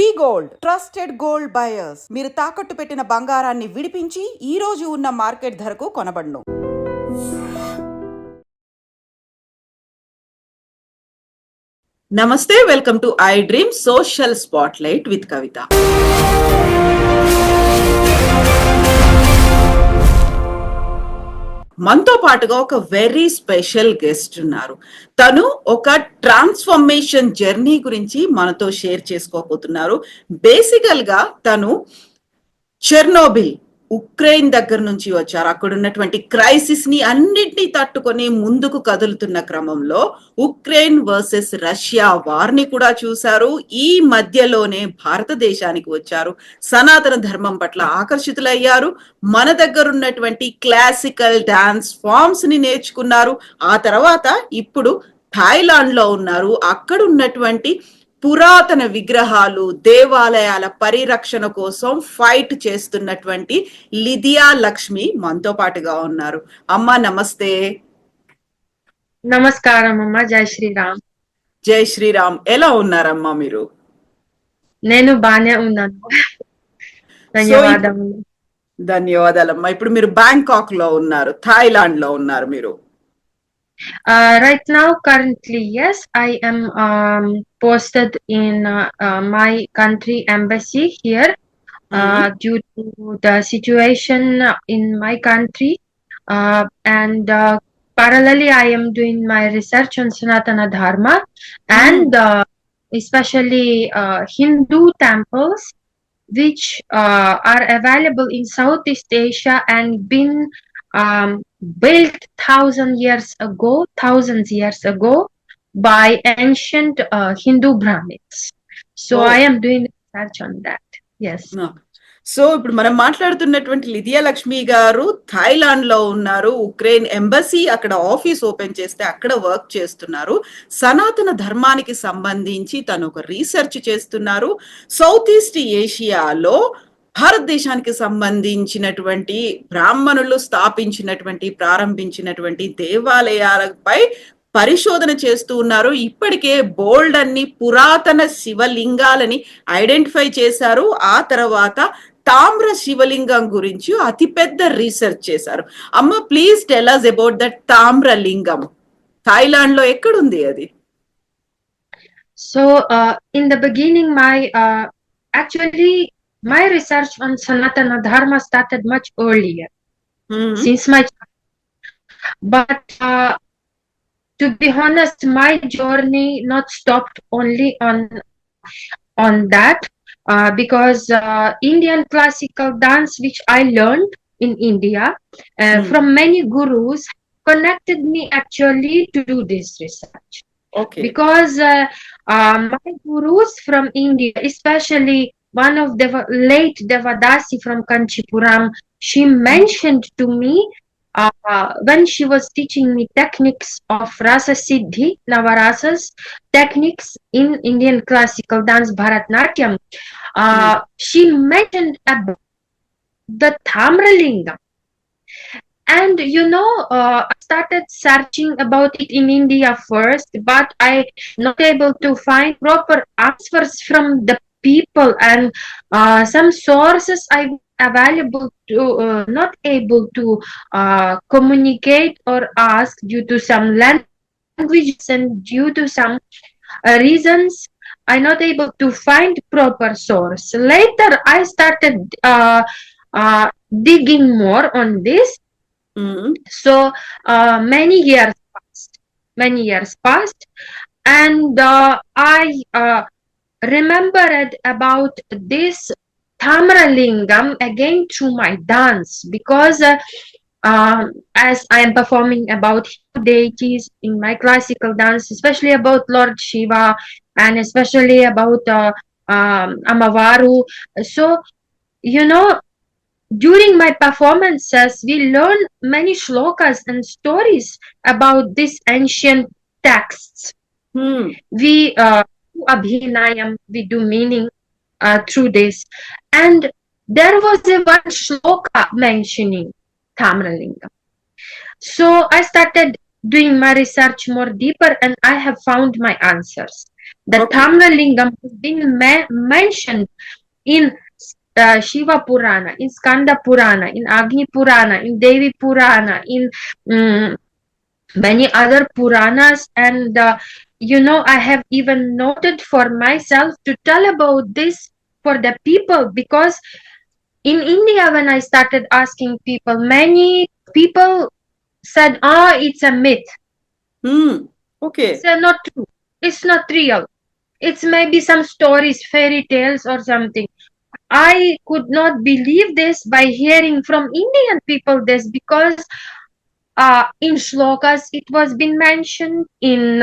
వి gold trusted gold buyers. మీరు తాకట్టు పెట్టిన బంగారాన్ని విడిపించి ఈ రోజు ఉన్న మార్కెట్ ధరకు కొనబడును. నమస్తే, welcome to iDream social spotlight with Kavitha. మనతో పాటుగా ఒక వెరీ స్పెషల్ గెస్ట్ ఉన్నారు. తను ఒక ట్రాన్స్ఫర్మేషన్ జర్నీ గురించి మనతో షేర్ చేసుకోబోతున్నారు. బేసికల్ గా తను చెర్నోబిల్ ఉక్రెయిన్ దగ్గర నుంచి వచ్చారు. అక్కడ ఉన్నటువంటి క్రైసిస్ ని అన్నింటినీ తట్టుకొని ముందుకు కదులుతున్న క్రమంలో ఉక్రెయిన్ వర్సెస్ రష్యా వార్ ని కూడా చూశారు. ఈ మధ్యలోనే భారతదేశానికి వచ్చారు. సనాతన ధర్మం పట్ల ఆకర్షితులయ్యారు. మన దగ్గర ఉన్నటువంటి క్లాసికల్ డాన్స్ ఫామ్స్ ని నేర్చుకున్నారు. ఆ తర్వాత ఇప్పుడు థాయిలాండ్ లో ఉన్నారు. అక్కడ ఉన్నటువంటి పురాతన విగ్రహాలు, దేవాలయాల పరిరక్షణ కోసం ఫైట్ చేస్తున్నటువంటి లిదియా లక్ష్మి మనతో పాటుగా ఉన్నారు. అమ్మా నమస్తే. నమస్కారం అమ్మా. జై శ్రీరామ్. జై శ్రీరామ్. ఎలా ఉన్నారమ్మా మీరు? నేను బానే ఉన్నాను. ధన్యవాదములు. ధన్యవాదాలమ్మా. ఇప్పుడు మీరు బ్యాంకాక్ లో ఉన్నారు, థాయిలాండ్ లో ఉన్నారు మీరు. Right now, currently, yes, I am posted in my country embassy here due to the situation in my country, and parallelly, I am doing my research on Sanatana Dharma and especially Hindu temples, which are available in Southeast Asia and been built thousands years ago by ancient Hindu Brahmins. So I am doing research on that. Yes. So ఇప్పుడు మనం మాట్లాడుతున్నటువంటి లిదియా లక్ష్మి గారు Thailand లో ఉన్నారు. Ukraine embassy అక్కడ office open చేస్తే అక్కడ work చేస్తున్నారు. సనాతన ధర్మానికి సంబంధించి తను ఒక రీసెర్చ్ చేస్తున్నారు. సౌత్ ఈస్ట్ ఏషియాలో భారతదేశానికి సంబంధించినటువంటి బ్రాహ్మణులు ప్రారంభించినటువంటి దేవాలయాలపై పరిశోధన చేస్తూ ఉన్నారు. ఇప్పటికే బోల్డ్ అన్ని పురాతన శివలింగాలని ఐడెంటిఫై చేశారు. ఆ తర్వాత తామ్ర శివలింగం గురించి అతిపెద్ద రీసెర్చ్ చేశారు. అమ్మ, please tell us about that Tamra Lingam. Thailand లో ఎక్కడుంది అది? So in the beginning, my research on Sanatana Dharma started much earlier, since my childhood. But to be honest, my journey not stopped only on that, because Indian classical dance, which I learned in India from many gurus, connected me actually to do this research. Okay. Because my gurus from India, especially one of the late Devadasi from Kanchipuram, she mentioned to me when she was teaching me techniques of Rasa Siddhi, Navarasas, techniques in Indian classical dance Bharatnatyam, she mentioned about the Tamra Lingam. And I started searching about it in India first, but I not able to find proper answers from the people, and some sources I available to not able to communicate or ask due to some languages, and due to some reasons I not able to find proper source. Later I started digging more on this. So many years passed, and I remembered about this Tamra Lingam again through my dance, because as I am performing about deities in my classical dance, especially about Lord Shiva and especially about Amavaru. So during my performances, we learn many shlokas and stories about these ancient texts. We do abhinayam, we do meaning through this. And there was one shloka mentioning Tamra Lingam. So I started doing my research more deeper, and I have found my answers. The Okay. Tamra Lingam has been mentioned in Shiva Purana, in Skanda Purana, in Agni Purana, in Devi Purana, in many other Puranas. And I have even noted for myself to tell about this for the people, because in India, when I started asking people, many people said, "Oh, it's a myth. Okay. It's not true. It's not real. It's maybe some stories, fairy tales, or something." I could not believe this by hearing from Indian people this, because in shlokas it was been mentioned in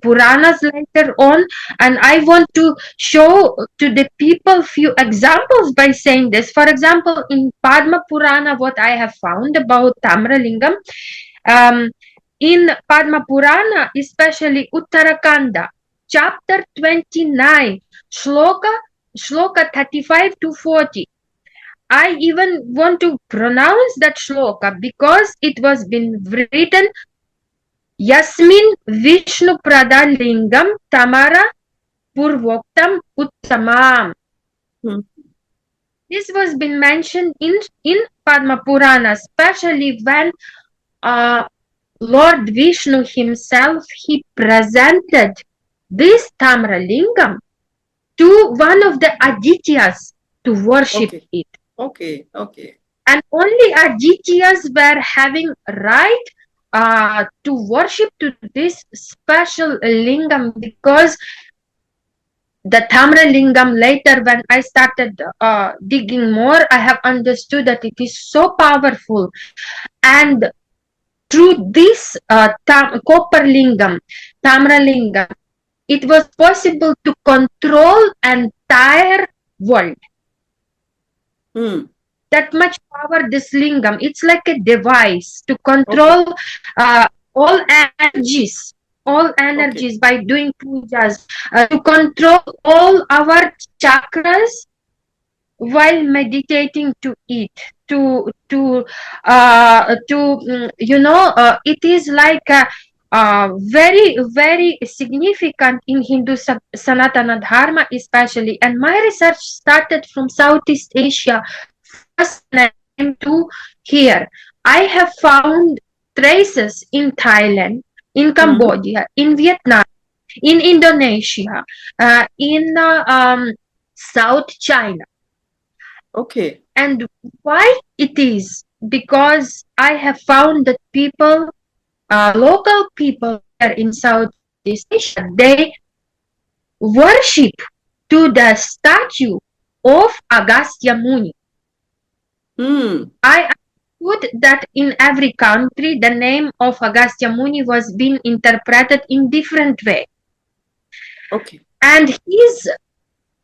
Puranas later on, and I want to show to the people few examples by saying this. For example, in Padma Purana, what I have found about Tamra Lingam, in Padma Purana, especially Uttarakanda, chapter 29, shloka 35 to 40. I even want to pronounce that shloka because it was been written Yasmin Vishnu Prada Lingam Tamara Purvoktam Uttamam. This was been mentioned in Padma Purana, especially when Lord Vishnu himself, he presented this Tamra Lingam to one of the Adityas to worship it. Okay. And only Adityas were having right to worship to this special lingam, because the Tamra Lingam, later when I started digging more, I have understood that it is so powerful. And through this copper lingam, Tamra Lingam, it was possible to control entire world. That much power this lingam. It's like a device to control all energies by doing pujas, to control all our chakras while meditating to it, it is like very, very significant in Hindu Sanatana Dharma especially. And my research started from Southeast Asia first, when I came to here. I have found traces in Thailand, in Cambodia, in Vietnam, in Indonesia, in South China. Okay. And why it is? Because I have found that people, local people here in Southeast Asia, they worship to the statue of Agastya Muni. I understood that in every country, the name of Agastya Muni was being interpreted in different way. Okay. And his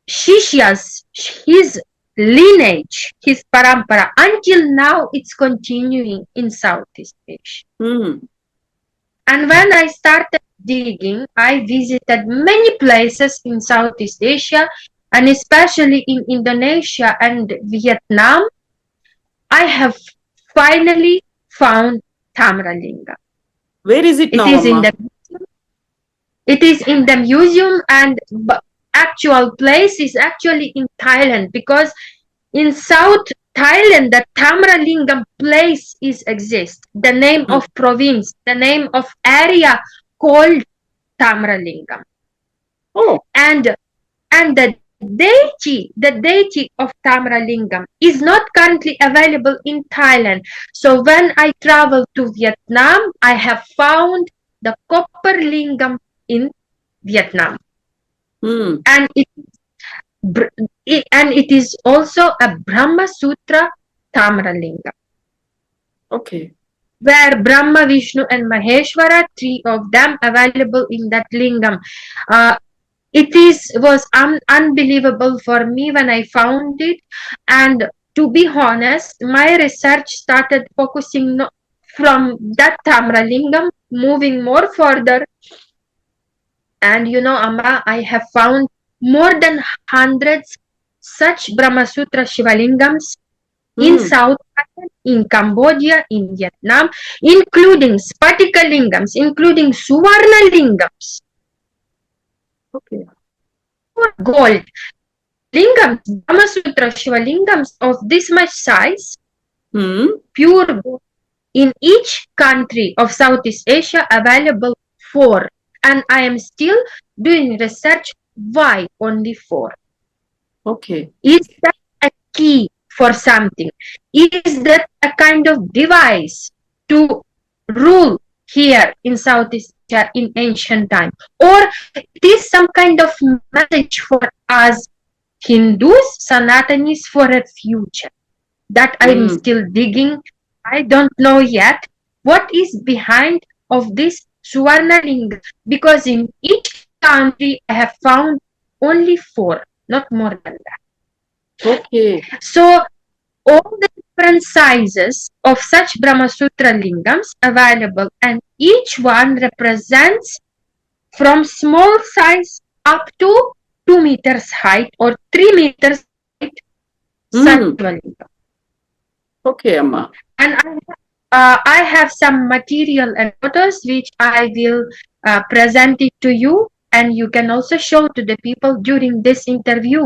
Shishyas, his lineage, his parampara, until now it's continuing in Southeast Asia. And when I started digging, I visited many places in Southeast Asia, and especially in Indonesia and Vietnam. I have finally found Tamra Lingam. Where is it now, Amma? It is in the museum, and actual place is actually in Thailand, because in South Thailand, the Tamra Lingam place exists. The name of province, the name of area called Tamra Lingam. Oh. And the deity of Tamra Lingam is not currently available in Thailand. So when I traveled to Vietnam, I have found the copper lingam in Vietnam. And it is also a Brahma Sutra Tamra Lingam. Okay. Where Brahma, Vishnu, and Maheshwara, three of them available in that lingam. It was unbelievable for me when I found it. And to be honest, my research started focusing from that Tamra Lingam, moving more further. And Amma, I have found more than hundreds such Brahma Sutra Shivalingams in South Thailand, in Cambodia, in Vietnam, including Spatika Lingams, including Suvarna Lingams. Okay. Pure gold. Lingams, Brahma Sutra Shiva Lingams of this much size, pure gold. In each country of Southeast Asia, available 4. And I am still doing research. Why only 4? Okay. Is that a key for something? Is that a kind of device to rule here in Southeast Asia in ancient time? Or it is some kind of message for us Hindus, Sanatanis for a future? That I'm still digging. I don't know yet what is behind of this Suvarnalinga, because in each country I have found only 4, not more than that. Okay. So all the different sizes of such Brahma Sutra lingams available, and each one represents from small size up to 2 meters height or 3 meters height such a lingam. Okay, Amma. And I have some material and photos which I will present it to you, and you can also show to the people during this interview,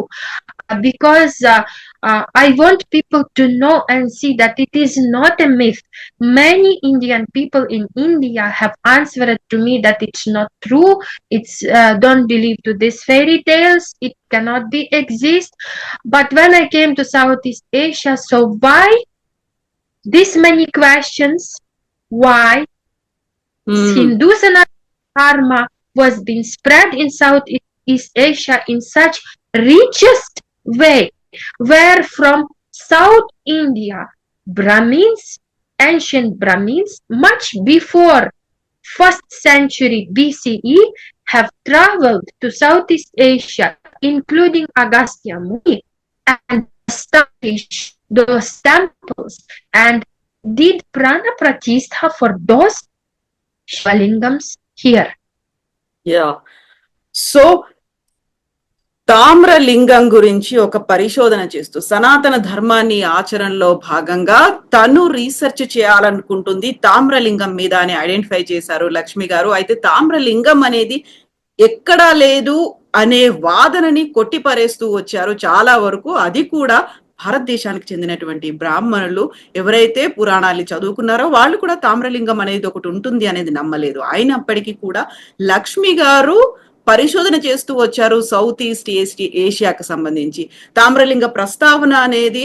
because I want people to know and see that it is not a myth. Many Indian people in India have answered to me that it's not true. It's don't believe to these fairy tales. It cannot be exist. But when I came to Southeast Asia, so why this many questions? Why Hindu Sanatana Dharma was being spread in Southeast Asia in such richest way, where from South India, Brahmins, ancient Brahmins, much before 1st century BCE, have traveled to Southeast Asia, including Agastya Muni, and established those temples and did prana pratistha for those Shivalingams here. Yeah. So తామ్ర లింగం గురించి ఒక పరిశోధన చేస్తూ సనాతన ధర్మాన్ని ఆచరణలో భాగంగా తను రీసెర్చ్ చేయాలనుకుంటుంది తామ్రలింగం మీద అని ఐడెంటిఫై చేశారు లక్ష్మి గారు. అయితే తామ్రలింగం అనేది ఎక్కడా లేదు అనే వాదనని కొట్టిపరేస్తూ వచ్చారు చాలా వరకు. అది కూడా భారతదేశానికి చెందినటువంటి బ్రాహ్మణులు ఎవరైతే పురాణాలు చదువుకున్నారో వాళ్ళు కూడా తామ్రలింగం అనేది ఒకటి ఉంటుంది అనేది నమ్మలేదు. అయినప్పటికీ కూడా లక్ష్మి గారు పరిశోధన చేస్తూ వచ్చారు సౌత్ ఈస్ట్ ఏషియాకు సంబంధించి. తామ్రలింగ ప్రస్తావన అనేది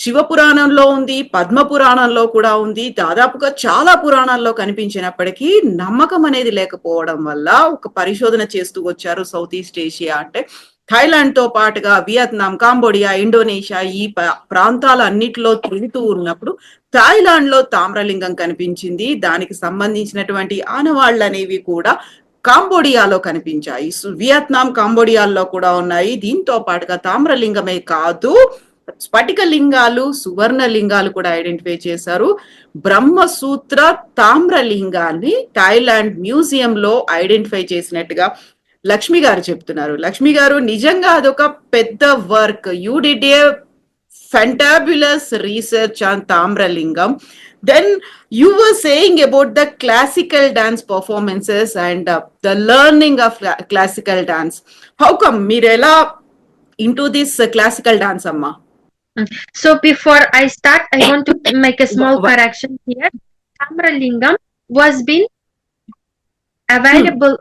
శివ పురాణంలో ఉంది, పద్మ పురాణంలో కూడా ఉంది, దాదాపుగా చాలా పురాణాల్లో కనిపించినప్పటికీ నమ్మకం అనేది లేకపోవడం వల్ల ఒక పరిశోధన చేస్తూ వచ్చారు సౌత్ ఈస్ట్ ఏషియా. అంటే థాయిలాండ్ తో పాటుగా వియత్నాం, కాంబోడియా, ఇండోనేషియా ఈ ప్రాంతాలన్నిటిలో తిరుగుతూ ఉన్నప్పుడు థాయిలాండ్ లో తామ్రలింగం కనిపించింది. దానికి సంబంధించినటువంటి ఆనవాళ్ళు అనేవి కూడా కాంబోడియాలో కనిపించాయి. వియత్నాం, కాంబోడియాల్లో కూడా ఉన్నాయి. దీంతో పాటుగా తామ్రలింగమే కాదు, స్ఫటిక లింగాలు, సువర్ణ లింగాలు కూడా ఐడెంటిఫై చేశారు. బ్రహ్మసూత్ర తామ్రలింగాన్ని థాయిలాండ్ మ్యూజియం లో ఐడెంటిఫై చేసినట్టుగా లక్ష్మి గారు చెప్తున్నారు. లక్ష్మి గారు నిజంగా అదొక పెద్ద work. You did a fantabulous research on Tamralingam. Then you were saying about the classical dance performances and the learning of classical dance. How come Mirela into this classical dance, Amma? So before I start, I want to make a small correction here. Tamralingam was been available.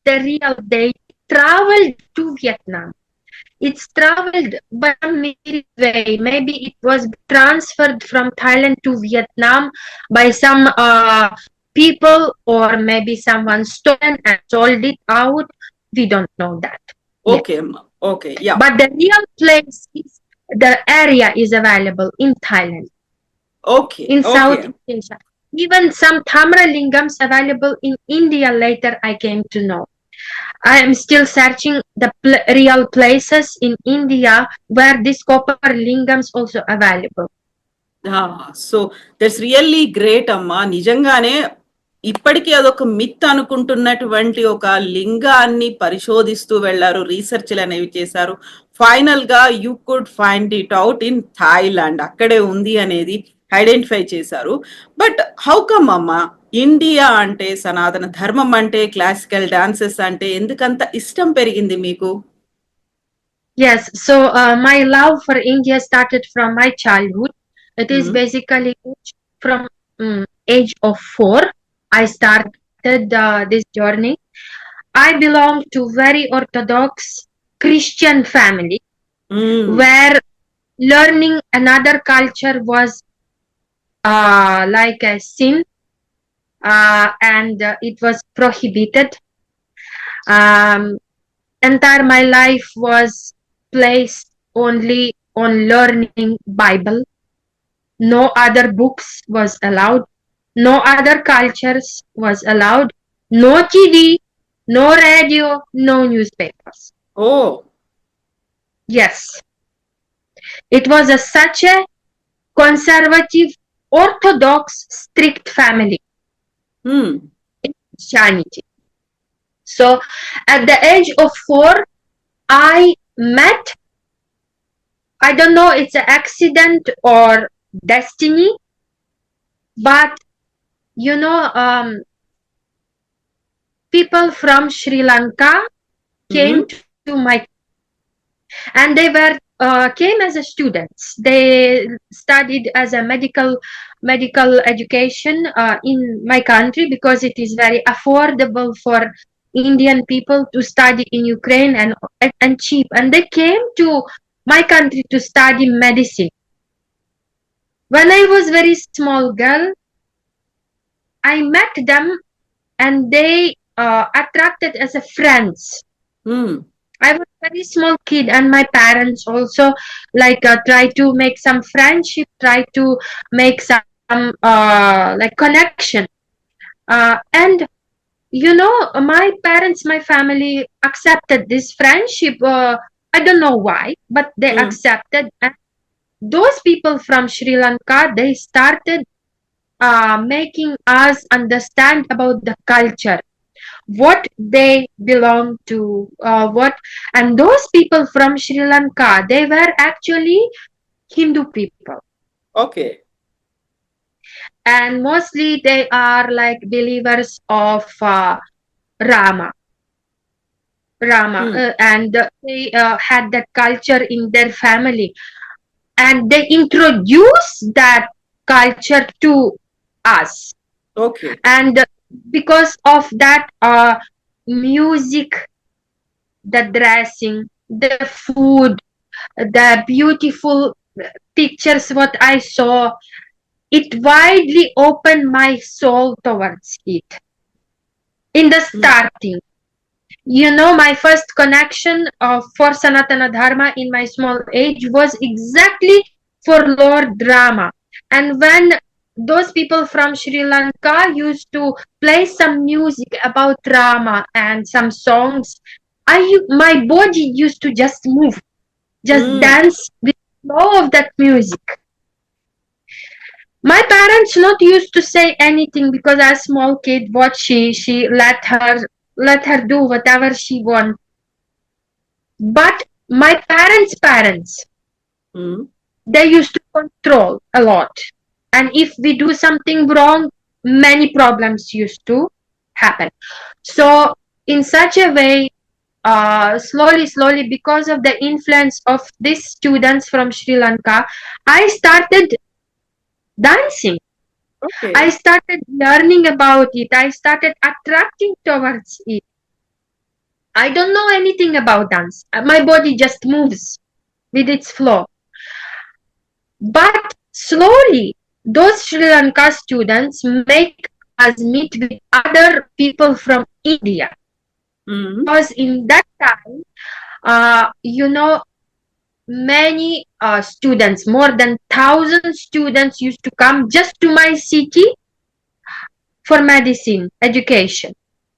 The real day traveled to Vietnam. It's traveled by a way. Maybe it was transferred from Thailand to Vietnam by some people, or maybe someone stolen and sold it out. We don't know that. Okay, okay, yeah. But the real place is, the area is available in Thailand. Okay. In Southeast Asia. Even some Tamralingams available in India later I came to know. I am still searching the real places in India where these copper lingams also available. So that's really great, Amma. నిజంగానే ఇప్పటికీ అదొక myth అనుకుంటున్నటువంటి ఒక లింగాన్ని పరిశోధిస్తూ వెళ్లారు, రీసెర్చ్లు అనేవి చేశారు. Final గా you could find it out in Thailand. అక్కడే ఉంది అనేది ఐడెంటిఫై చేశారు. బట్ హౌ కమ్ అమ్మా ఇండియా అంటే, సనాతన ధర్మం అంటే, క్లాసికల్ డాన్సెస్ అంటే ఎందుకంత ఇష్టం పెరిగింది మీకు? Yes, so my love for India started from my childhood. It is హ్మ్. basically from age of 4. I started this journey. I belong to very orthodox Christian family హ్మ్. where learning another culture was like a sin, and it was prohibited. Um, entire my life was placed only on learning Bible. No other books was allowed. No other cultures was allowed. No TV, no radio, no newspapers. Oh! Yes, it was such a conservative, orthodox, strict family హ్మ్. in Christianity. So at the age of 4, I met, I don't know, it's an accident or destiny, but you know, people from Sri Lanka హ్మ్. came to my, and they were came as a students. They studied as a medical education in my country because it is very affordable for Indian people to study in Ukraine, and cheap. And they came to my country to study medicine. When I was very small girl, I met them, and they attracted as a friends. హ్మ్. I was a very small kid, and my parents also like try to make some friendship, try to make some like connection. And you know, my parents, my family accepted this friendship. I don't know why, but they హ్మ్. accepted. And those people from Sri Lanka, they started making us understand about the culture, what they belong to, what, and those people from Sri Lanka, they were actually Hindu people, okay. and mostly they are like believers of Rama. హ్మ్. And they had that culture in their family, and they introduced that culture to us. Okay. And because of that music, the dressing, the food, the beautiful pictures what I saw, it widely opened my soul towards it. In the హ్మ్. starting, you know, my first connection for Sanatana Dharma in my small age was exactly for Lord Drama. And when those people from Sri Lanka used to play some music about Rama and some songs, my body used to just move, just హ్మ్. dance with the flow of that music. My parents not used to say anything because as small kid, what she let her do whatever she want. But my parents, హ్మ్. they used to control a lot. And if we do something wrong, many problems used to happen. So in such a way, slowly, because of the influence of these students from Sri Lanka, I started dancing. Okay. I started learning about it. I started attracting towards it. I don't know anything about dance. My body just moves with its flow. But slowly, those Sri Lanka students make us meet with other people from India. హ్మ్. Because in that time, you know, many students, more than 1,000 students used to come just to my city for medicine education.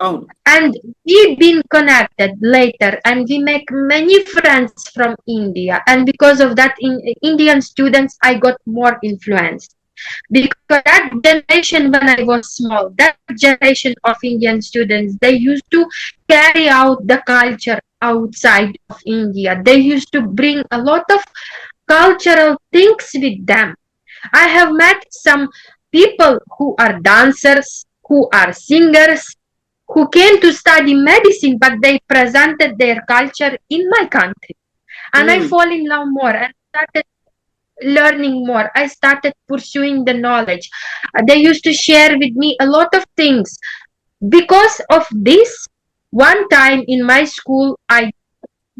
అవును. And we've been connected later, and we make many friends from India. And because of that, Indian students, I got more influence. Because that generation, when I was small, that generation of Indian students, they used to carry out the culture outside of India. They used to bring a lot of cultural things with them. I have met some people who are dancers, who are singers, who came to study medicine, but they presented their culture in my country. And I fall in love more and started learning more. I started pursuing the knowledge. They used to share with me a lot of things. Because of this, one time in my school, I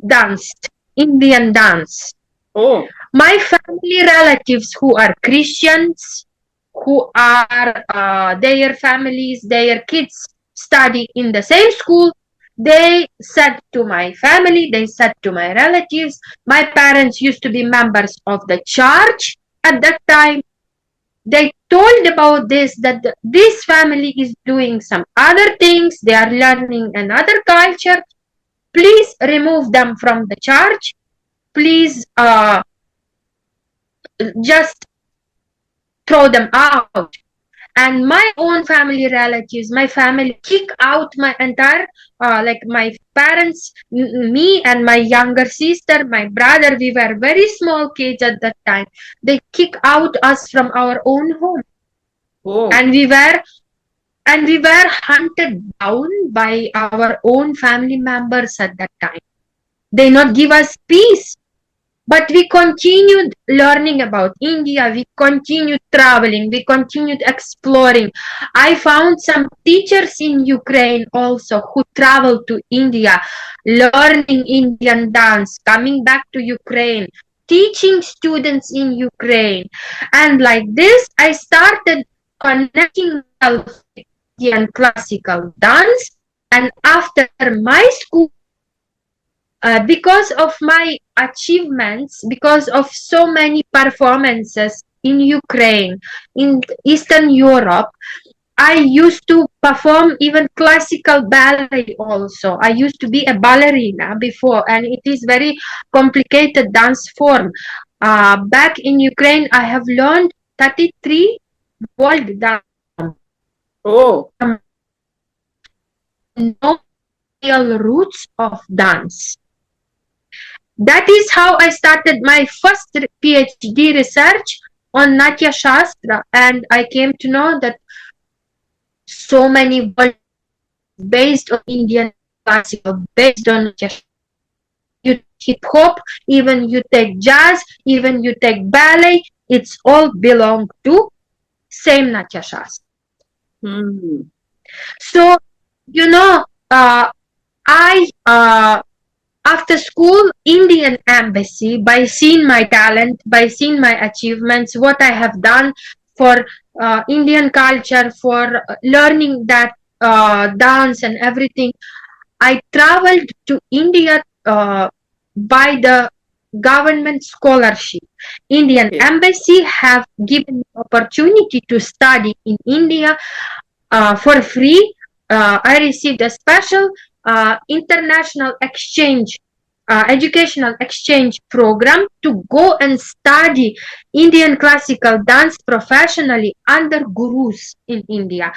danced Indian dance. Oh, My family relatives who are Christians, who are their families, their kids study in the same school, they said to my family, they said to my relatives, my parents used to be members of the church at that time. They told about this, that this family is doing some other things, they are learning another culture. Please remove them from the church. Please just throw them out. And my own family relatives, my family kick out my entire, like my parents, me and my younger sister, my brother, we were very small kids at that time. They kick out us from our own home. oh, And we were hunted down by our own family members at that time. They not give us peace. But we continued learning about India, we continued traveling, we continued exploring. I found some teachers in Ukraine also who traveled to India, learning Indian dance, coming back to Ukraine, teaching students in Ukraine. And like this, I started connecting myself with Indian classical dance. And after my school, because of my achievements, because of so many performances in Ukraine, in Eastern Europe, I used to perform even classical ballet also. I used to be a ballerina before, and it is very complicated dance form. Back in Ukraine, I have learned 33 world dance oh, no real roots of dance. That is how I started my first PhD research on Natya Shastra, and I came to know that so many world based on Indian classical, based on Natya Shastra. You take hip hop, even you take jazz, even you take ballet, it's all belong to same Natya Shastra. hmm, So, you know, I after school, Indian embassy, by seeing my talent, by seeing my achievements, what I have done for Indian culture, for learning that dance and everything, I traveled to India by the government scholarship. Indian okay, embassy have given me opportunity to study in India for free. I received a special international exchange, educational exchange program to go and study Indian classical dance professionally under gurus in India.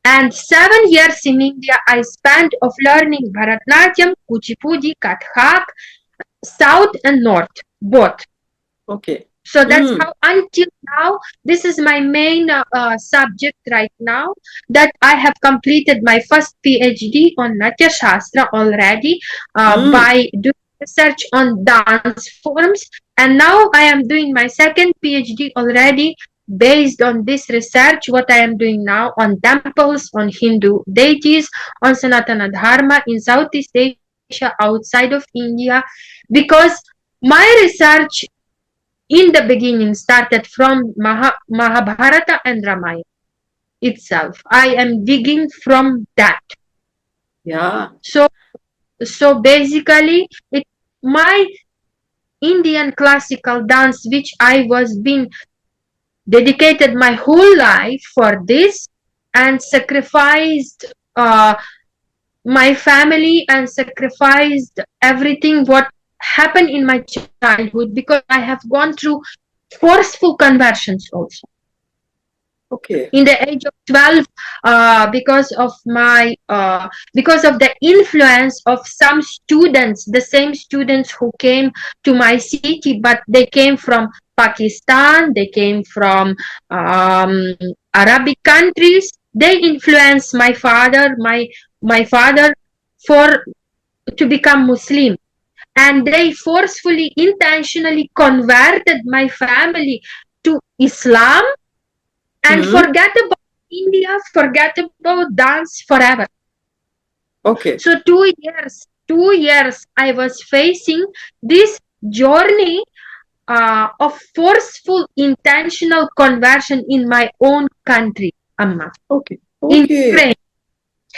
And 7 years in India, I spent of learning Bharatnatyam, Kuchipudi, Kathak, South and North, both. okay, So that's hmm, how until now, this is my main subject right now, that I have completed my first PhD on Natya Shastra already hmm, by doing research on dance forms. And now I am doing my second PhD already based on this research, what I am doing now on temples, on Hindu deities, on Sanatana Dharma in Southeast Asia, outside of India, because my research in the beginning started from Mahabharata and Ramayana itself. I am digging from that. yeah, So basically, it my Indian classical dance, which I was being dedicated my whole life for this, and sacrificed my family and sacrificed everything what happened in my childhood, because I have gone through forceful conversions also. Okay. In the age of 12, because of my because of the influence of some students, the same students who came to my city, but they came from Pakistan, they came from um, Arabic countries. They influenced my father for to become Muslim, and they forcefully, intentionally converted my family to Islam and Hmm. forget about India, forget about dance forever. Okay. So 2 years, I was facing this journey of forceful, intentional conversion in my own country, Amma, Okay. in Okay. Ukraine,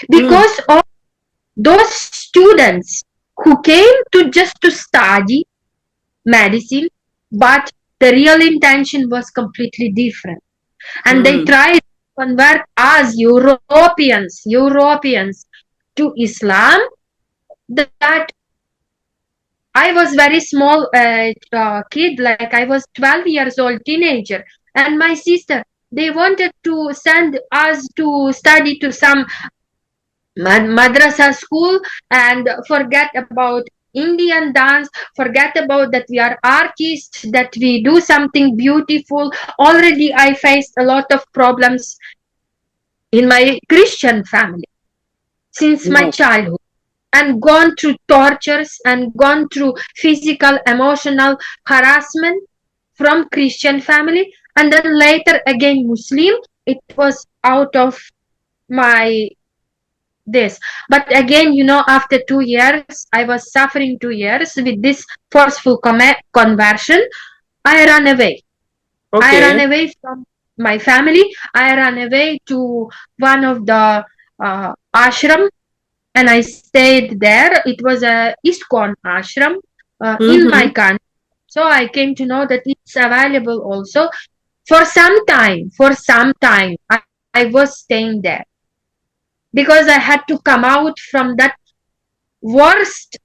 Hmm. because of those students who came to just to study medicine, but the real intention was completely different. And they Hmm. tried to convert us Europeans to Islam. That I was very small kid, like I was 12 years old, teenager, and my sister. They wanted to send us to study to some madrasa school and forget about Indian dance, forget about that we are artists, that we do something beautiful. Already I faced a lot of problems in my Christian family since my No. childhood, and gone through tortures and gone through physical, emotional harassment from Christian family, and then later again Muslim. It was out of my this. But again, after 2 years, I was suffering 2 years with this forceful conversion. I ran away. I ran Okay. away from my family. I ran away to one of the ashram, and I stayed there. It was a ISKCON ashram in my Mm-hmm. country. So I came to know that it's available also for some time. For some time, I was staying there because I had to come out from that worst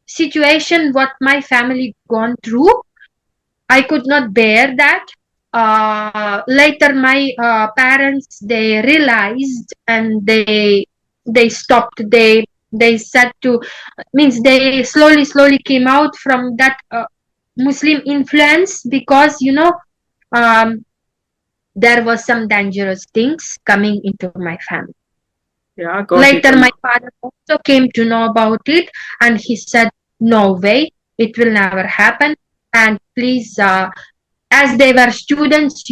situation what my family gone through. I could not bear that. Later, my parents, they realized, and they stopped. They said to, means they slowly came out from that Muslim influence, because um, there was some dangerous things coming into my family. Yeah, got it. Later, my father also came to know about it, and he said, "No way, it will never happen. And please, as they were students,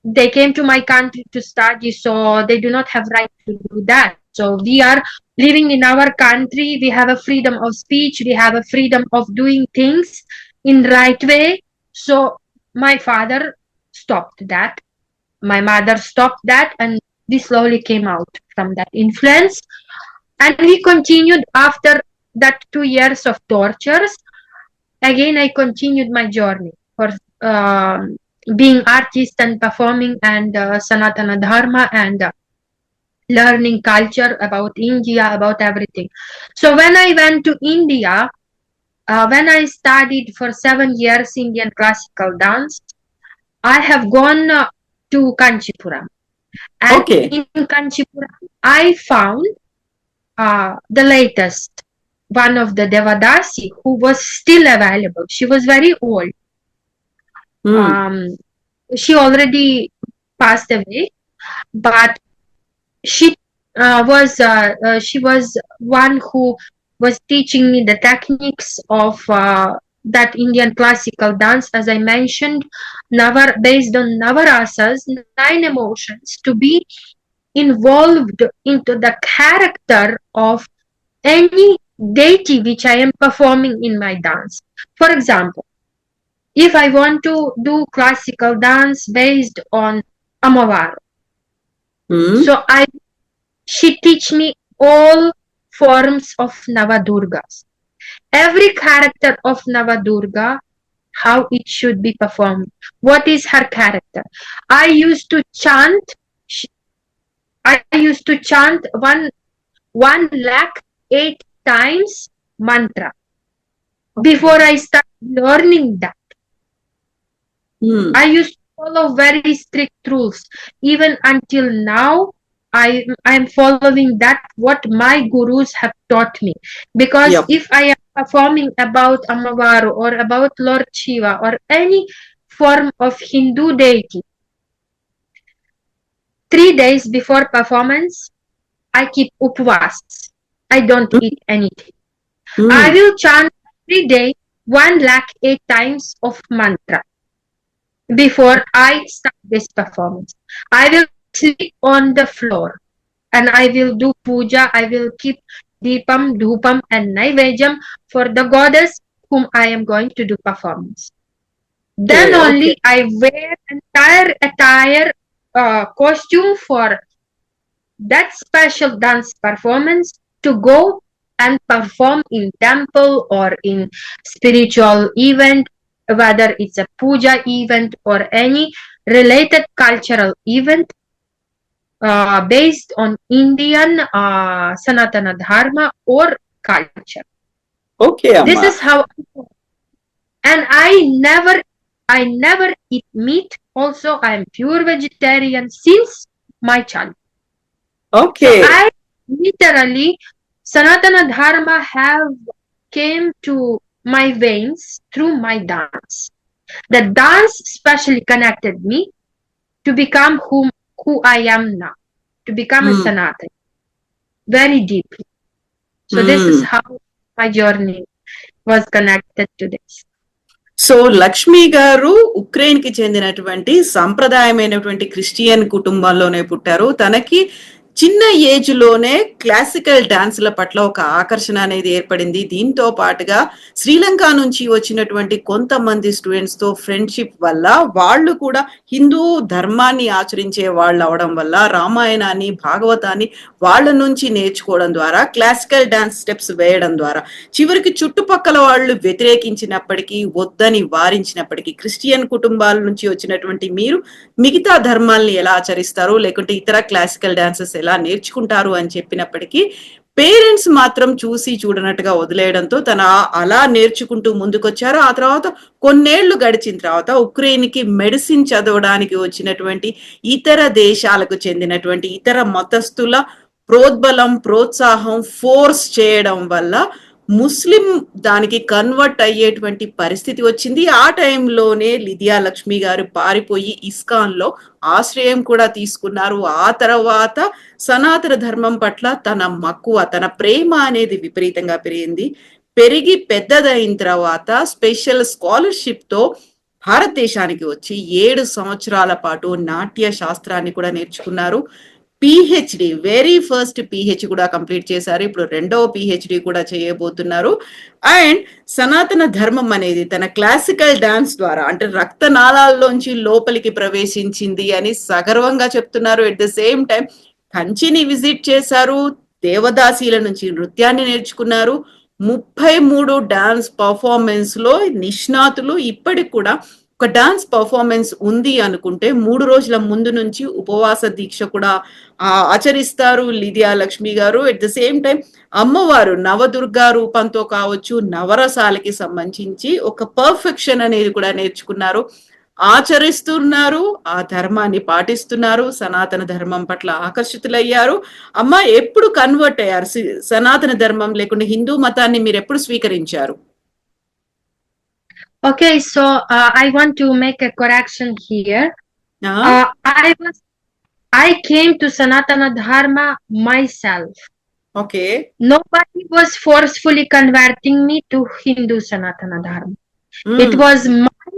they came to my country to study, so they do not have right to do that. So we are living in our country. We have a freedom of speech. We have a freedom of doing things in right way." So my father stopped that. My mother stopped that, and we slowly came out from that influence. And we continued after that 2 years of tortures. Again, I continued my journey for being artist and performing, and Sanatana Dharma, and learning culture about India, about everything. So when I went to India, when I studied for 7 years Indian classical dance, I have gone to Kanchipuram. And Okay. in Kanchipuram, I found the latest one of the Devadasi who was still available. She was very old. Hmm. Um, she already passed away, but she she was one who was teaching me the techniques of that Indian classical dance, as I mentioned, based on Navarasas, 9 emotions, to be involved into the character of any deity which I am performing in my dance. For example, if I want to do classical dance based on Amavaro, Hmm. so she teach me all forms of Navadurgas. Every character of Navadurga, how it should be performed. What is her character? I used to chant. I used to chant 108 times mantra before Okay. I start learning that. Hmm. I used to follow very strict rules. Even until now, I am following that what my gurus have taught me. Because Yep. if I am performing about Amavaru or about Lord Shiva or any form of Hindu deity, 3 days before performance, I keep upvas. I don't eat anything. I Mm. will chant every day 1 lakh 8 times of mantra before I start this performance. I will sleep on the floor and I will do puja. I will keep deepam, dhupam, and naivedam for the goddess whom I am going to do performance. Then Okay. Okay. only I wear entire attire costume for that special dance performance to go and perform in temple or in spiritual event, whether it's a puja event or any related cultural event based on Indian Sanatana Dharma or culture. Okay, This Amma. is how, and I never eat meat. Also, I am pure vegetarian since my childhood. So Okay. I literally, Sanatana Dharma have came to my veins through my dance. The dance specially connected me to become who I am now, to become a Mm. Sanatana very deeply. So this is Mm. how my journey was connected to this. So Lakshmi గారు Ukraine కి చెందినటువంటి సంప్రదాయమైనటువంటి Christian కుటుంబంలోనే పుట్టారు. తనకి చిన్న age లోనే classical డాన్స్ల పట్ల ఒక ఆకర్షణ అనేది ఏర్పడింది. దీంతో పాటుగా శ్రీలంక నుంచి వచ్చినటువంటి కొంతమంది స్టూడెంట్స్ తో ఫ్రెండ్షిప్ వల్ల వాళ్ళు కూడా హిందూ ధర్మాన్ని ఆచరించే వాళ్ళు అవడం వల్ల రామాయణాన్ని, భాగవతాన్ని వాళ్ళ నుంచి నేర్చుకోవడం ద్వారా, క్లాసికల్ డాన్స్ స్టెప్స్ వేయడం ద్వారా చివరికి చుట్టుపక్కల వాళ్ళు వ్యతిరేకించినప్పటికీ, వద్దని వారించినప్పటికీ, క్రిస్టియన్ కుటుంబాల నుంచి వచ్చినటువంటి మీరు మిగతా ధర్మాల్ని ఎలా ఆచరిస్తారు, లేకుంటే ఇతర క్లాసికల్ డాన్సెస్ ఎలా నేర్చుకుంటారు అని చెప్పినప్పటికీ పేరెంట్స్ మాత్రం చూసి చూడనట్టుగా వదిలేయడంతో తన అలా నేర్చుకుంటూ ముందుకొచ్చారు. ఆ తర్వాత కొన్నేళ్లు గడిచిన తర్వాత ఉక్రెయిన్‌కి మెడిసిన్ చదవడానికి వచ్చినటువంటి ఇతర దేశాలకు చెందినటువంటి ఇతర మతస్థుల ప్రోద్బలం, ప్రోత్సాహం, ఫోర్స్ చేయడం వల్ల ముస్లిం దానికి కన్వర్ట్ అయ్యేటువంటి పరిస్థితి వచ్చింది. ఆ టైంలోనే లిదియా లక్ష్మి గారు పారిపోయి ఇస్కాన్‌లో ఆశ్రయం కూడా తీసుకున్నారు. ఆ తర్వాత సనాతన ధర్మం పట్ల తన మక్కువ, తన ప్రేమ అనేది విపరీతంగా పెరిగింది. పెరిగి పెద్దదయిన తర్వాత స్పెషల్ స్కాలర్‌షిప్‌తో భారతదేశానికి వచ్చి 7 సంవత్సరాల పాటు నాట్య శాస్త్రాన్ని కూడా నేర్చుకున్నారు. పీహెచ్‌డీ వెరీ ఫస్ట్ పీహెచ్ కూడా కంప్లీట్ చేశారు. ఇప్పుడు రెండవ పీహెచ్‌డీ కూడా చేయబోతున్నారు. అండ్ సనాతన ధర్మం అనేది తన క్లాసికల్ డాన్స్ ద్వారా అంటే రక్తనాళాల్లోంచి లోపలికి ప్రవేశించింది అని సగర్వంగా చెప్తున్నారు. ఎట్ ద సేమ్ టైమ్ కంచిని విజిట్ చేశారు. దేవదాసీల నుంచి నృత్యాన్ని నేర్చుకున్నారు. 33 డాన్స్ పర్ఫార్మెన్స్ లో నిష్ణాతులు. ఇప్పటికి కూడా ఒక డాన్స్ పర్ఫార్మెన్స్ ఉంది అనుకుంటే 3 రోజుల ముందు నుంచి ఉపవాస దీక్ష కూడా ఆచరిస్తారు లిదియా లక్ష్మి గారు. ఎట్ ద సేమ్ టైం అమ్మవారు నవదుర్గా రూపంతో కావచ్చు, నవరసాలకి సంబంధించి ఒక పర్ఫెక్షన్ అనేది కూడా నేర్చుకున్నారు. ఆచరిస్తున్నారు, ఆ ధర్మాన్ని పాటిస్తున్నారు, సనాతన ధర్మం పట్ల ఆకర్షితులయ్యారు. అమ్మ ఎప్పుడు కన్వర్ట్ అయ్యారు? సనాతన ధర్మం లేకుండా హిందూ మతాన్ని మీరు ఎప్పుడు స్వీకరించారు? Okay, so I want to make a correction here. ఆ? I came to Sanatana Dharma myself. Okay. Nobody was forcefully converting me to Hindu Sanatana Dharma. It hmm. was my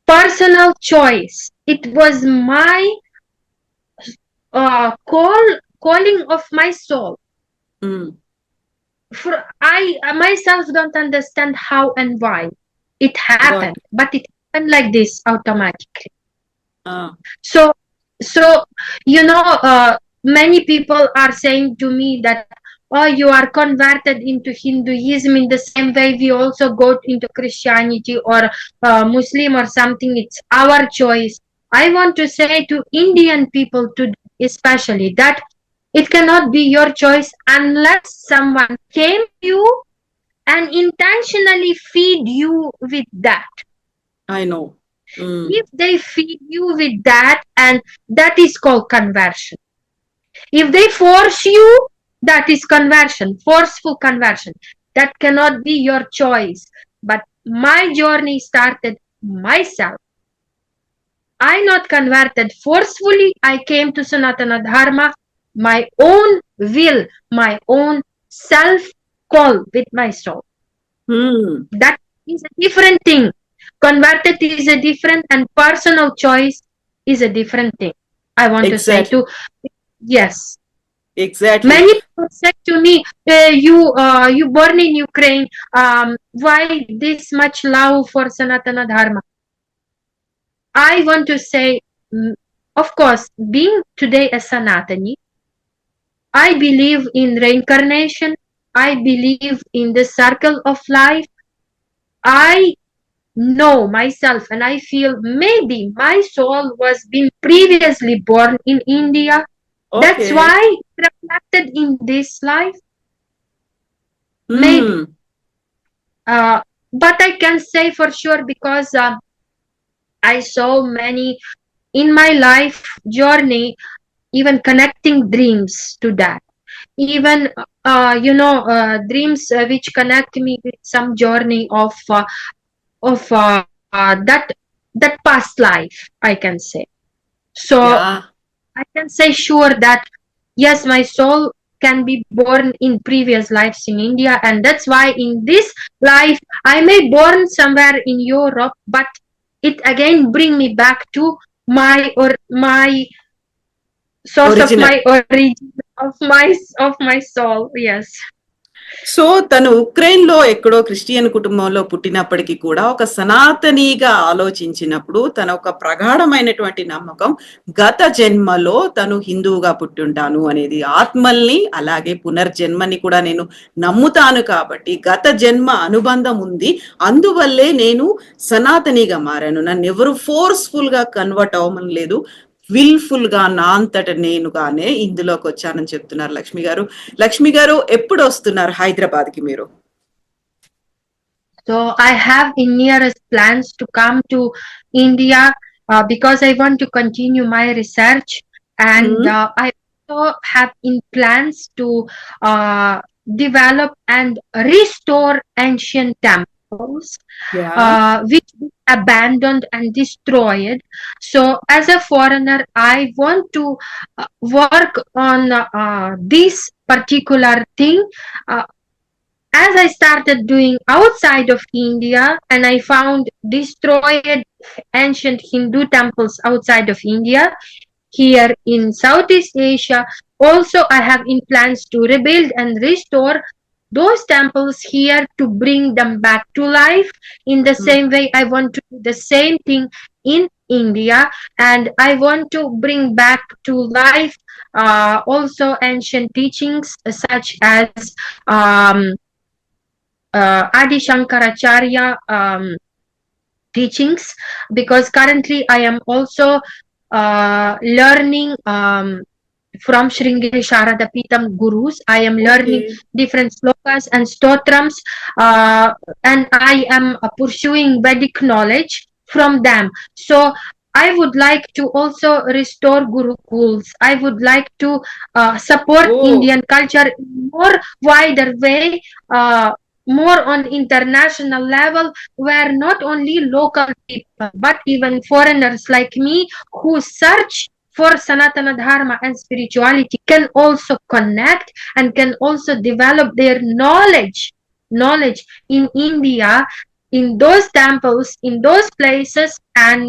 personal choice. It was my calling of my soul. Hmm. For I myself don't understand how and why it happened, but it happened like this automatically. ఆ. So you know, many people are saying to me that, oh, you are converted into Hinduism in the same way we also go into Christianity or Muslim or something. It's our choice. I want to say to Indian people today especially that it cannot be your choice unless someone came to you and intentionally feed you with that. I know. Mm. If they feed you with that, and that is called conversion. If they force you, that is conversion, forceful conversion. That cannot be your choice. But my journey started myself. I not converted forcefully. I came to Sanatana Dharma, my own will, my own self call with my soul. Mm. That is a different thing. Converted is a different, and personal choice is a different thing. I want to say Exactly. to yes. Exactly. Many people said to me, you born in Ukraine. Why this much love for Sanatana Dharma? I want to say, of course, being today a Sanatani, I believe in reincarnation. I believe in the circle of life. I know myself and I feel maybe my soul was been previously born in India. That's Okay. why it reflected in this life. Maybe. Mm. But I can say for sure because I saw many in my life journey, even connecting dreams to that. Even dreams which connect me with some journey of that past life, I can say. So Yeah. I can say sure that yes, my soul can be born in previous lives in India, and that's why in this life I may born somewhere in Europe, but it again bring me back to my source of Original. my origin of my soul. Yes. So తను Ukraine లో ఎక్కడో Christian కుటుంబంలో పుట్టినప్పటికీ కూడా ఒక సనాతనీగా ఆలోచించినప్పుడు తన ఒక ప్రగాఢమైనటువంటి నమ్మకం గత జన్మలో తను హిందువుగా పుట్టుంటాను అనేది ఆత్మల్ని అలాగే పునర్జన్మని కూడా నేను నమ్ముతాను కాబట్టి గత జన్మ అనుబంధం ఉంది అందువల్లే నేను సనాతనిగా మారాను నన్ను ఎవరు ఫోర్స్ఫుల్ గా కన్వర్ట్ అవ్వమని లేదు విల్ఫుల్ గా నా అంతట నేనుగానే ఇందులోకి వచ్చానని చెప్తున్నారు లక్ష్మి గారు లక్ష్మి గారు ఎప్పుడు వస్తున్నారు హైదరాబాద్ కి మీరు So I have in nearest plans to come to India because I want to continue my research, and I also have in plans to develop and restore ancient temples yeah which were abandoned and destroyed. So as a foreigner, I want to work on this particular thing. Uh, as I started doing outside of India, and I found destroyed ancient Hindu temples outside of India, here in Southeast Asia, also I have in plans to rebuild and restore those temples here to bring them back to life. In the same way, I want to do the same thing in India, and I want to bring back to life also ancient teachings such as um, Adi Shankaracharya teachings, because currently I am also learning from Sringeri Sharada Pitam gurus. I am learning okay different slokas and stotrams, and I am pursuing Vedic knowledge from them. So I would like to also restore gurukuls. I would like to support ఓ Indian culture in more wider way, more on international level, where not only local people but even foreigners like me who search for Sanatana Dharma and spirituality can also connect and can also develop their knowledge in India, in those temples, in those places, and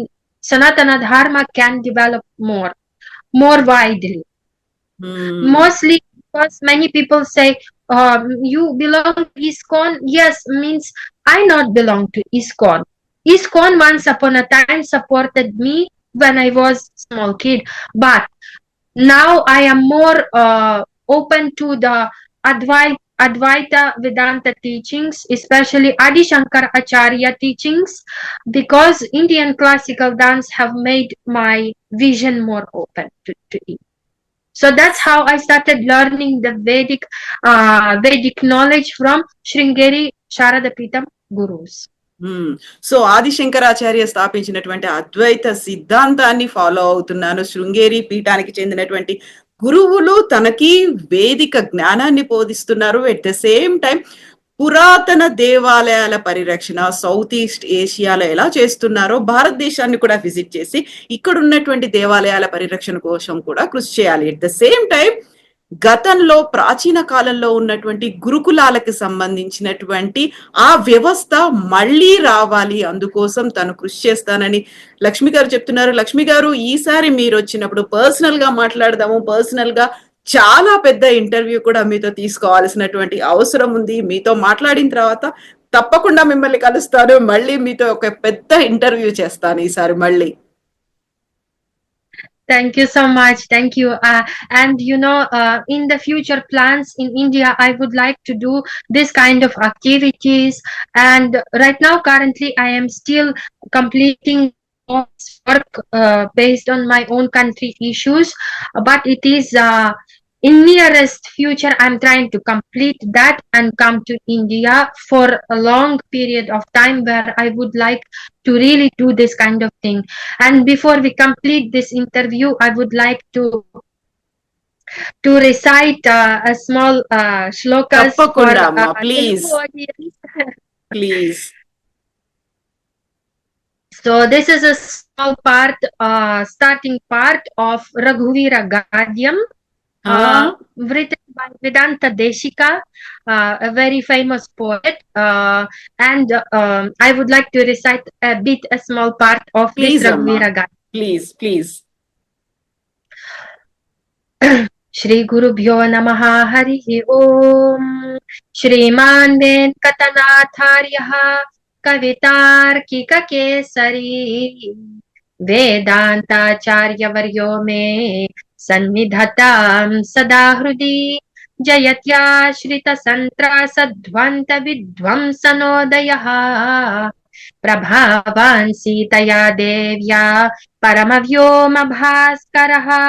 Sanatana Dharma can develop more widely. Mostly because many people say, you belong to ISKCON. Yes, means I not belong to ISKCON. ISKCON once upon a time supported me when I was small kid, but now I am more open to the Advaita Vedanta teachings, especially Adi Shankar Acharya teachings, because Indian classical dance have made my vision more open to it. So that's how I started learning the Vedic knowledge from Sringeri Sharada Pitam gurus. So Adi Shankaracharya స్థాపించినటువంటి అద్వైత సిద్ధాంతాన్ని follow అవుతున్నాను. శృంగేరి పీఠానికి చెందినటువంటి గురువులు తనకి వేదిక జ్ఞానాన్ని బోధిస్తున్నారు. ఎట్ ద సేమ్ టైం పురాతన దేవాలయాల పరిరక్షణ సౌత్ ఈస్ట్ ఏషియాలో ఎలా చేస్తున్నారో భారతదేశాన్ని కూడా విజిట్ చేసి ఇక్కడ ఉన్నటువంటి దేవాలయాల పరిరక్షణ కోసం కూడా కృషి చేయాలి. ఎట్ ద సేమ్ టైం గతంలో ప్రాచీన కాలంలో ఉన్నటువంటి గురుకులాలకు సంబంధించినటువంటి ఆ వ్యవస్థ మళ్ళీ రావాలి, అందుకోసం తను కృషి చేస్తానని లక్ష్మి గారు చెప్తున్నారు. లక్ష్మి గారు, ఈసారి మీరు వచ్చినప్పుడు పర్సనల్ గా మాట్లాడదాము. పర్సనల్ గా చాలా పెద్ద ఇంటర్వ్యూ కూడా మీతో తీసుకోవాల్సినటువంటి అవసరం ఉంది. మీతో మాట్లాడిన తర్వాత తప్పకుండా మిమ్మల్ని కలుస్తాను. మళ్ళీ మీతో ఒక పెద్ద ఇంటర్వ్యూ చేస్తాను ఈసారి మళ్ళీ. Thank you so much. Thank you. And in the future plans in India, I would like to do this kind of activities. And right now, currently, I am still completing work based on my own country issues. But it is in nearest future, I'm trying to complete that and come to India for a long period of time where I would like to really do this kind of thing. And before we complete this interview, I would like to recite a small shlokas for తప్పకుండా అమ్మా, please Telugu audience. Please. So this is a small part, starting part of Raghuvira Gadyam, written by Vedanta Deshika, a very famous poet, and I would like to recite a small part of Please, this Raghuvira Gadyam. Please. Shri Gurubhyo Namaha Hariः Om. Shriman Venkatanathāryah Kavitarkika Kesari Vedantacharya Varyo Me Sannidhatam Sada Hrudi Jayatya Shrita Santrasadvanta Vidvamsanodayah Prabhavan Sitaya Devya Paramavyoma Bhaskaraha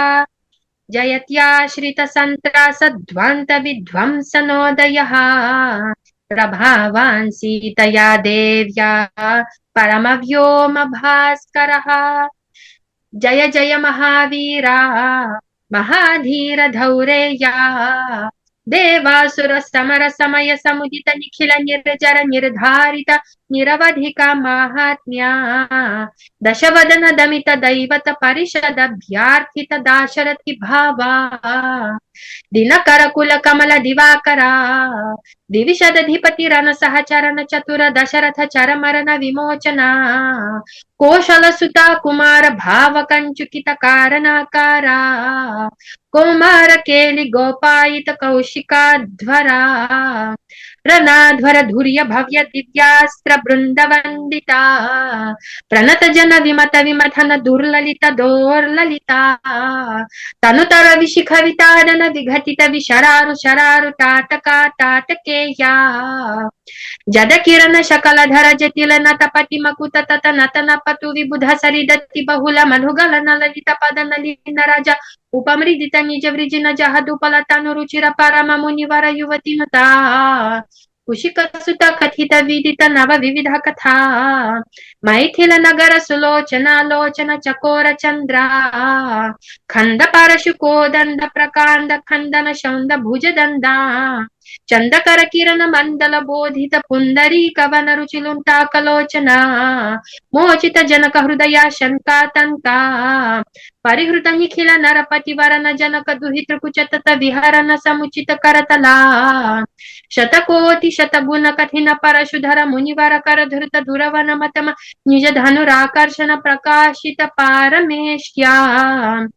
Jayatya Shrita Santrasadvanta Vidvamsanodayah Prabhavan Sitaya Devya Paramavyoma Bhaskaraha Jaya Jaya Mahavira Mahadhira Dhaureya Devasura Samara Samaya Samudita Nikhila Nirjara Nirdharita Niravadhika Mahatmya Dashavadana Damita Daivata Parishada Bhyarthita Dasharati Bhava Dinakara Kula Kamala Divakara Divishadadhipati Rana Sahacharana Chatura Dasharatha Charamarana Vimochana Koshala Sutta Kumara Bhava Kanchukita Karanakara Kumara Keli Gopayita Kaushika Dhvara Ranadhvara Dhurya Bhavya Divyastra Brundavandita Pranata Jana Vimata Vimathana Durlalita Dorlalita Tanutara Vishikhavitadana Vighatita Vishararu Shararu Tataka Tatakeya Jadakirana Shakaladhara Jatila Natapati Makuta Tata Natana Patu Vibudha Saridati Bahula Manhugalana Lalita Padana Lina Raja Upamridita Nija Vrijina Jahadupalatanu Ruchira Parama Munivara Yuvatinata Kushika Sutta Kathita Vidita Nava Vividha Katha Maithila Nagara Sulochana Lochana Chakora Chandra Khanda Parashuko Danda Prakanda Khandana Shanda Bhujadanda Chandakara Kirana Mandala Bodhita Pundari Kavana Ruchilunta Kalochana Mochita Janaka Hrudaya Shanka Tanka Parihruta Nikhila Narapati Varana Janaka Duhitra Kuchatata Viharana Samuchita Karatala Shatakoti Shatabuna Kathina Parashudhara Munivara Karadhurta Duravana Matama Nijadhanu Rakarshana Prakashita Parameshya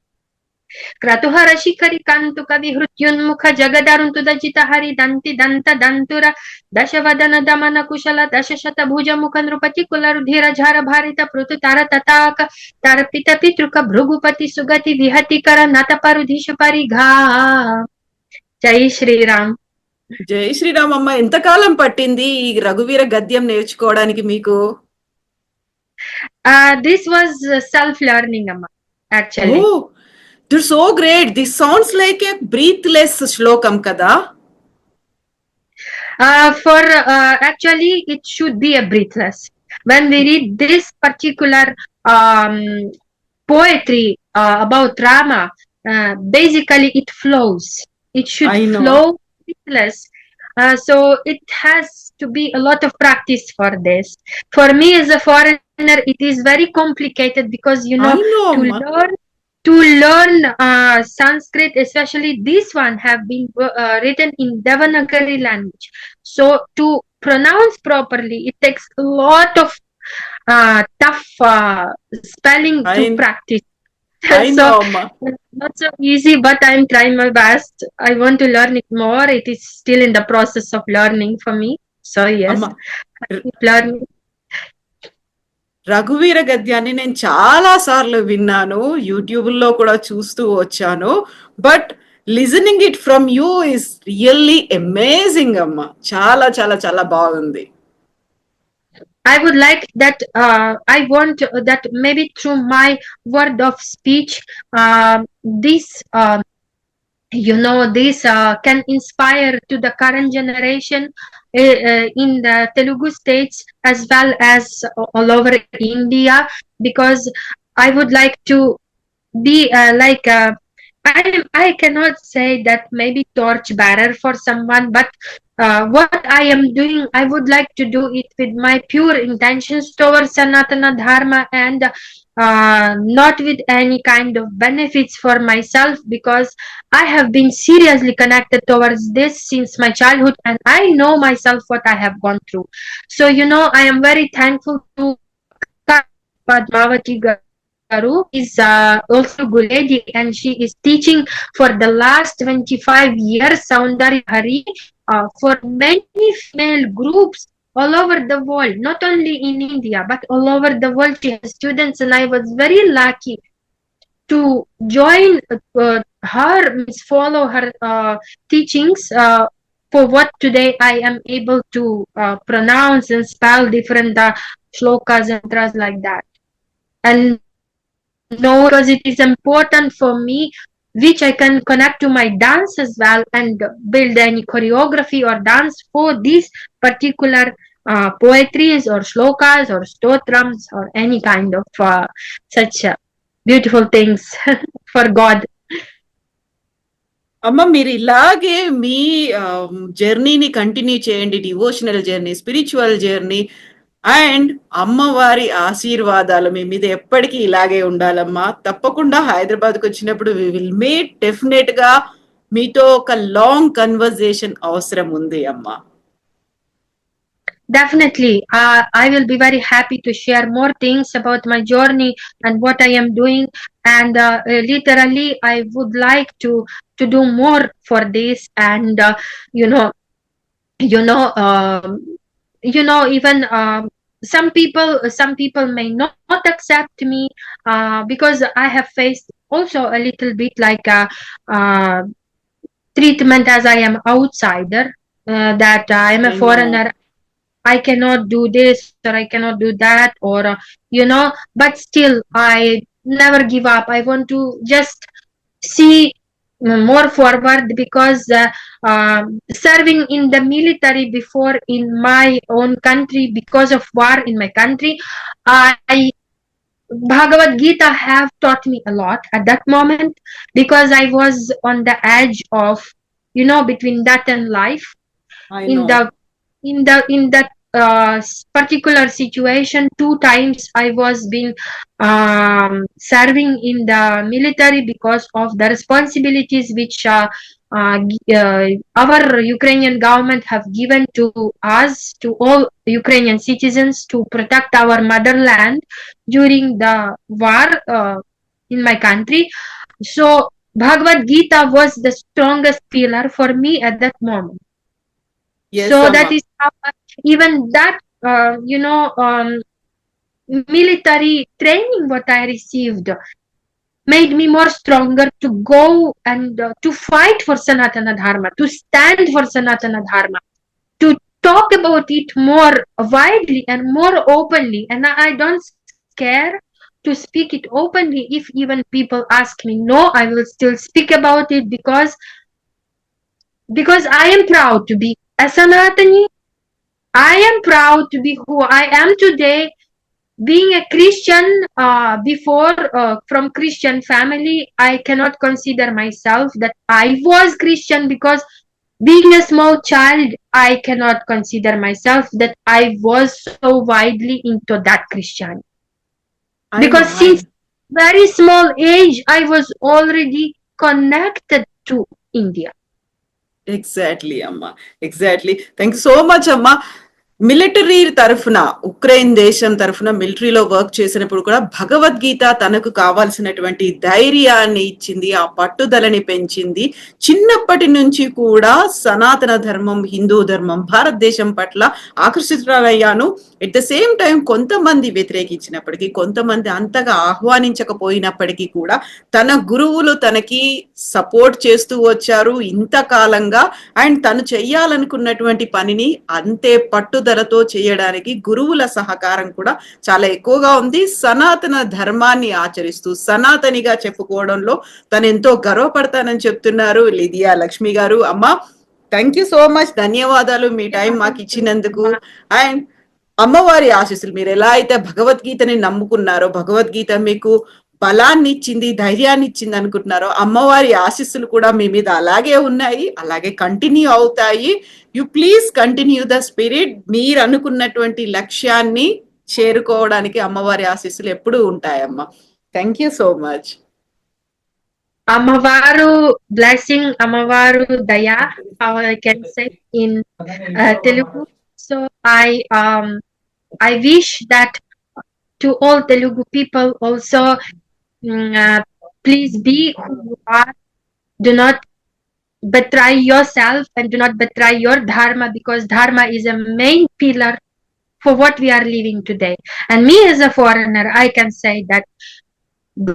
Kratuhara Shikari Kantu Kavi Hrutyunmukha Jagadaruntu Dajita Hari Danti Danta Dantura Dashavadana Damana Kushala Dashashata Bhuja Mukhanrupati Kularudhira Jhara Bharita Prutu Tara Tataka Tarapita Pitruka Bhrugupati Sugati Vihati Kara Nata Parudhishu Parigha Jai Shri Ram. జై శ్రీరామ్ అమ్మ. ఎంతకాలం పట్టింది ఈ రఘువీర గద్యం నేర్చుకోవడానికి మీకు? This was self-learning, Amma, actually. Oh, that's so great. This sounds like a breathless shlokam kada? Actually, it should be a breathless. When we read this particular poetry about Rama, basically it flows. It should I know. flow less. So it has to be a lot of practice for this. For me as a foreigner, it is very complicated because I know, to Amma. learn to learn Sanskrit, especially this one, have been written in Devanagari language. So to pronounce properly, it takes a lot of tough spelling to I practice. I So know, Amma. it's not so easy, but I'm trying my best. I want to learn it more. It is still in the process of learning for me. So yes, Amma. I keep learning. రఘువీర గద్యాన్ని నేను చాలా సార్లు విన్నాను. యూట్యూబ్‌లో కూడా చూస్తూ వచ్చాను. But listening it from you is really amazing అమ్మ. చాలా చాలా చాలా బాగుంది. I would like that. I want that maybe through my word of speech, this this can inspire to the current generation in the Telugu states as well as all over India, because I would like to be I cannot say that maybe torch bearer for someone, but what I am doing, I would like to do it with my pure intentions towards Sanatana Dharma, and not with any kind of benefits for myself, because I have been seriously connected towards this since my childhood, and I know myself what I have gone through. So I am very thankful to Padmavati Garu. Is also Guledi, and she is teaching for the last 25 years Soundari Hari for many female groups all over the world, not only in India but all over the world. She has students, and I was very lucky to join her, follow her teachings. For what today I am able to pronounce and spell different shlokas and mantras like that. And no, because it is important for me, which I can connect to my dance as well, and build any choreography or dance for these particular poetries or shlokas or stotrams or any kind of such beautiful things for God. అమ్మ మీరు ఇలాగే మీ జర్నీని continue చేయండి. Devotional journey, spiritual journey and అమ్మవారి ఆశీర్వాదాలు మీ మీద ఎప్పటికీ ఇలాగే ఉండాలమ్మా. తప్పకుండా హైదరాబాద్కి వచ్చినప్పుడు వి విల్ మీట్. డెఫినెట్ గా మీతో ఒక లాంగ్ కన్వర్జేషన్ అవసరం ఉంది అమ్మా. Definitely, I will be very happy to share more things about my journey and what I am doing. And literally, I would like to do more for this. And you know, you know, even some people may not accept me because I have faced also a little bit like uh, treatment as I am outsider. That I am a I know. foreigner, I cannot do this or I cannot do that, or but still I never give up. I want to just see more forward, because serving in the military before in my own country because of war in my country, I Bhagavad Gita have taught me a lot at that moment, because I was on the edge of between that and life. I in know. the in that particular situation, two times I was being serving in the military because of the responsibilities which our Ukrainian government have given to us, to all Ukrainian citizens, to protect our motherland during the war in my country. So Bhagavad Gita was the strongest pillar for me at that moment. Yes, So that అమ్మా. is how even that military training what I received made me more stronger to go and to fight for Sanatana Dharma, to stand for Sanatana Dharma, to talk about it more widely and more openly. And I don't scare to speak it openly. If even people ask me, no, I will still speak about it, because I am proud to be a Sanatani, I am proud to be who I am today. Being a Christian, before from Christian family, I cannot consider myself that I was Christian, because being a small child, I cannot consider myself that I was so widely into that Christian. I Because know, I since very small age, I was already connected to India. Exactly అమ్మా, exactly. Thank you so much అమ్మా. Military తరఫున, Ukraine దేశం తరఫున మిలిటరీలో work చేసినప్పుడు కూడా భగవద్గీత తనకు కావాల్సినటువంటి ధైర్యాన్ని ఇచ్చింది, ఆ పట్టుదలని పెంచింది. చిన్నప్పటి నుంచి కూడా సనాతన ధర్మం, హిందూ ధర్మం, భారతదేశం పట్ల ఆకర్షితురాలయ్యాను. ఎట్ ద సేమ్ టైం కొంతమంది వ్యతిరేకించినప్పటికీ, కొంతమంది అంతగా ఆహ్వానించకపోయినప్పటికీ కూడా తన గురువులు తనకి సపోర్ట్ చేస్తూ వచ్చారు ఇంతకాలంగా. అండ్ తను చెయ్యాలనుకున్నటువంటి పనిని అంతే పట్టుదలతో చేయడానికి గురువుల సహకారం కూడా చాలా ఎక్కువగా ఉంది. సనాతన ధర్మాన్ని ఆచరిస్తూ సనాతనిగా చెప్పుకోవడంలో తను ఎంతో గర్వపడతానని చెప్తున్నారు లిదియా లక్ష్మి గారు. అమ్మ, థ్యాంక్ యూ సో మచ్, ధన్యవాదాలు మీ టైం మాకు ఇచ్చినందుకు. అండ్ అమ్మవారి ఆశీస్సులు, మీరు ఎలా అయితే భగవద్గీతని నమ్ముకున్నారో, భగవద్గీత మీకు బలాన్ని ఇచ్చింది, ధైర్యాన్ని ఇచ్చింది అనుకుంటున్నారో, అమ్మవారి ఆశీస్సులు కూడా మీ మీద అలాగే ఉన్నాయి, అలాగే కంటిన్యూ అవుతాయి. You please continue the spirit. మీరు అనుకున్నటువంటి లక్ష్యాన్ని చేరుకోవడానికి అమ్మవారి ఆశీస్సులు ఎప్పుడూ ఉంటాయమ్మా. Thank you so much. Amavaru blessing, Amavaru daya, how I can say in Telugu. So I wish that to all Telugu people also, please be who you are. Do not betray yourself and do not betray your Dharma, because Dharma is a main pillar for what we are living today. And me as a foreigner, I can say that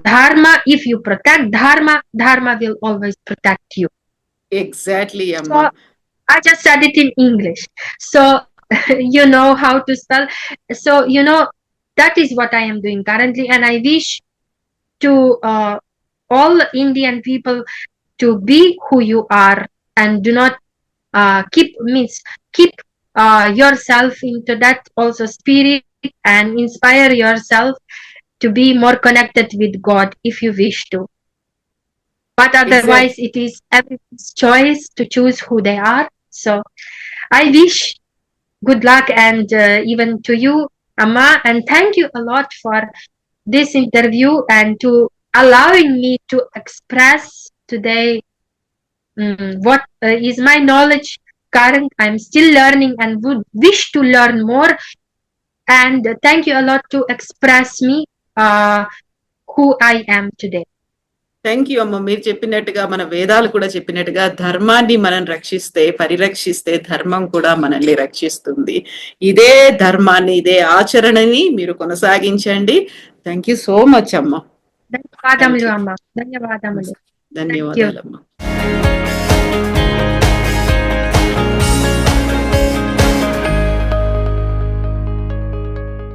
Dharma, if you protect Dharma, Dharma will always protect you. Exactly అమ్మా. So I just said it in English. So you know how to spell. So that is what I am doing currently, and I wish to all Indian people to be who you are, and do not keep yourself into that also spirit, and inspire yourself to be more connected with God if you wish to. But otherwise, it is everyone's choice to choose who they are. So I wish good luck, and even to you, Amma, and thank you a lot for this interview and to allowing me to express today what is my knowledge current. I'm still learning and would wish to learn more. And thank you a lot to express me who I am today. Thank you అమ్మ. మీరు చెప్పినట్టుగా, మన వేదాలు కూడా చెప్పినట్టుగా, ధర్మాన్ని మనం రక్షిస్తే, పరిరక్షిస్తే ధర్మం కూడా మనల్ని రక్షిస్తుంది. ఇదే ధర్మాన్ని, ఇదే ఆచరణని మీరు కొనసాగించండి. థ్యాంక్ యూ సో మచ్ అమ్మ. ధన్యవాదములు అమ్మ. ధన్యవాదములు. ధన్యవాదాలమ్మా.